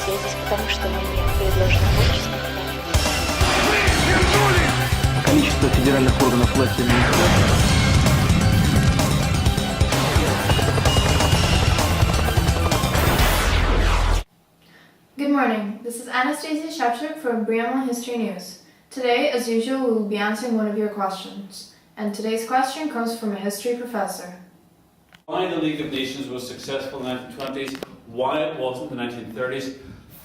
Я здесь потому, что мне предложено творчество. Количество федеральных органов власти и администрации. Good morning, this is Anastasia Shevchuk from Brillantmont History News. Today, as usual, we will be answering one of your questions. And today's question comes from a history professor. Why the League of Nations was successful in the 1920s, why it wasn't in the 1930s.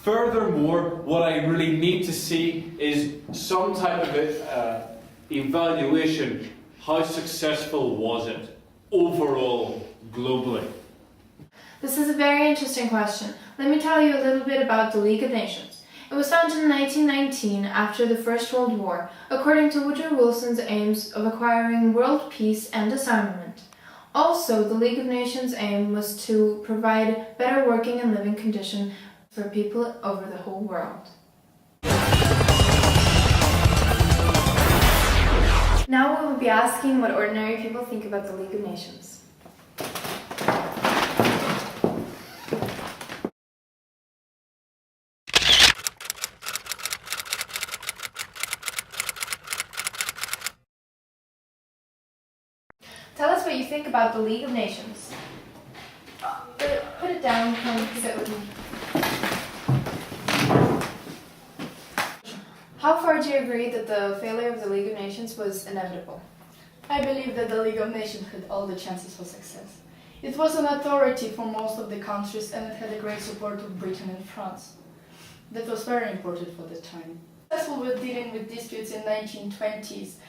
Furthermore, what I really need to see is some type of evaluation. How successful was it overall, globally? This is a very interesting question. Let me tell you a little bit about the League of Nations. It was founded in 1919 after the First World War, according to Woodrow Wilson's aims of acquiring world peace and disarmament. Also, the League of Nations' aim was to provide better working and living conditions for people over the whole world. Now we will be asking what ordinary people think about the League of Nations. Tell us what you think about the League of Nations. Put it down, come sit with me. How far do you agree that the failure of the League of Nations was inevitable? I believe that the League of Nations had all the chances for success. It was an authority for most of the countries and it had a great support of Britain and France. That was very important for the time. Successful with dealing with disputes in 1920s,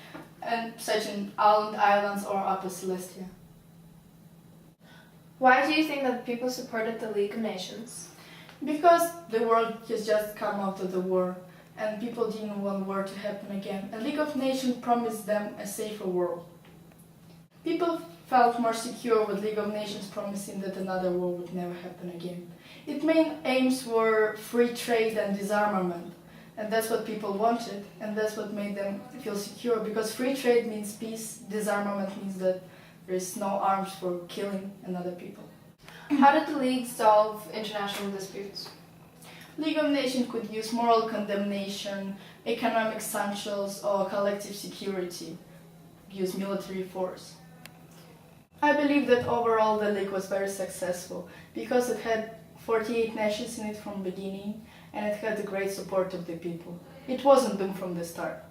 and such in Åland Islands or Upper Silesia. Why do you think that people supported the League of Nations? Because the world has just come out of the war and people didn't want war to happen again. And League of Nations promised them a safer world. People felt more secure with League of Nations promising that another war would never happen again. Its main aims were free trade and disarmament. And that's what people wanted, and that's what made them feel secure, because free trade means peace, disarmament means that there is no arms for killing another people. How did the League solve international disputes? League of Nations could use moral condemnation, economic sanctions, or collective security, use military force. I believe that overall the League was very successful, because it had 48 nations in it from the beginning, and it had the great support of the people. It wasn't doomed from the start.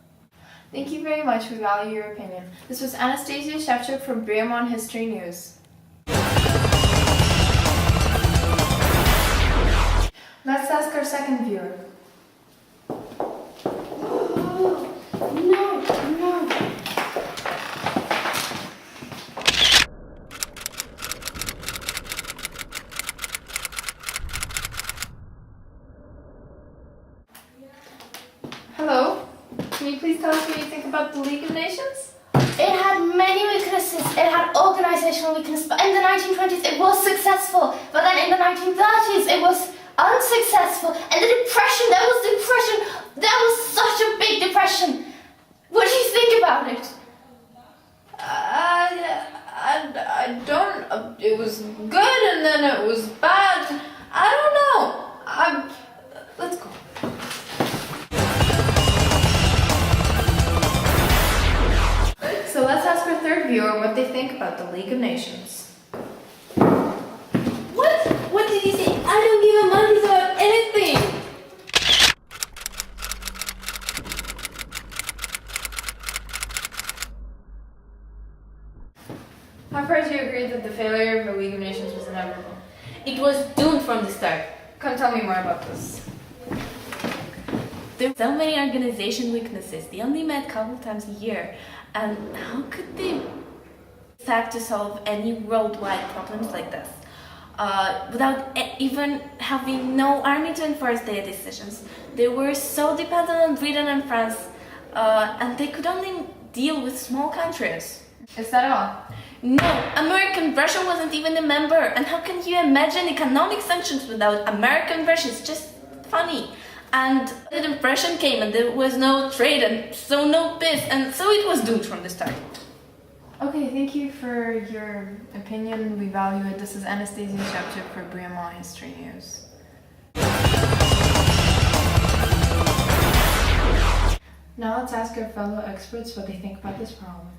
Thank you very much. We value your opinion. This was Anastasia Shevchuk from Brillantmont History News. Let's ask our second viewer. Hello, can you please tell us what you think about the League of Nations? It had many weaknesses. It had organizational weaknesses, but in the 1920s it was successful. But then in the 1930s it was unsuccessful. And the depression, that was such a big depression. What do you think about it? I don't. It was good and then it was bad. I don't know. Let's go. So let's ask our third viewer what they think about the League of Nations. What? What did you say? I don't give a money about anything. How far do you agree that the failure of the League of Nations was inevitable? It was doomed from the start. Come tell me more about this. There were so many organization weaknesses. They only met a couple times a year. And how could they start to solve any worldwide problems like this? Without even having no army to enforce their decisions. They were so dependent on Britain and France, and they could only deal with small countries. Is that all? No, American Russia wasn't even a member. And how can you imagine economic sanctions without American Russia? It's just funny. And the depression came and there was no trade and so no peace, and so it was doomed from the start. Okay, thank you for your opinion. We value it. This is Anastasia Shevchuk for Brillantmont History News. Now let's ask our fellow experts what they think about this problem.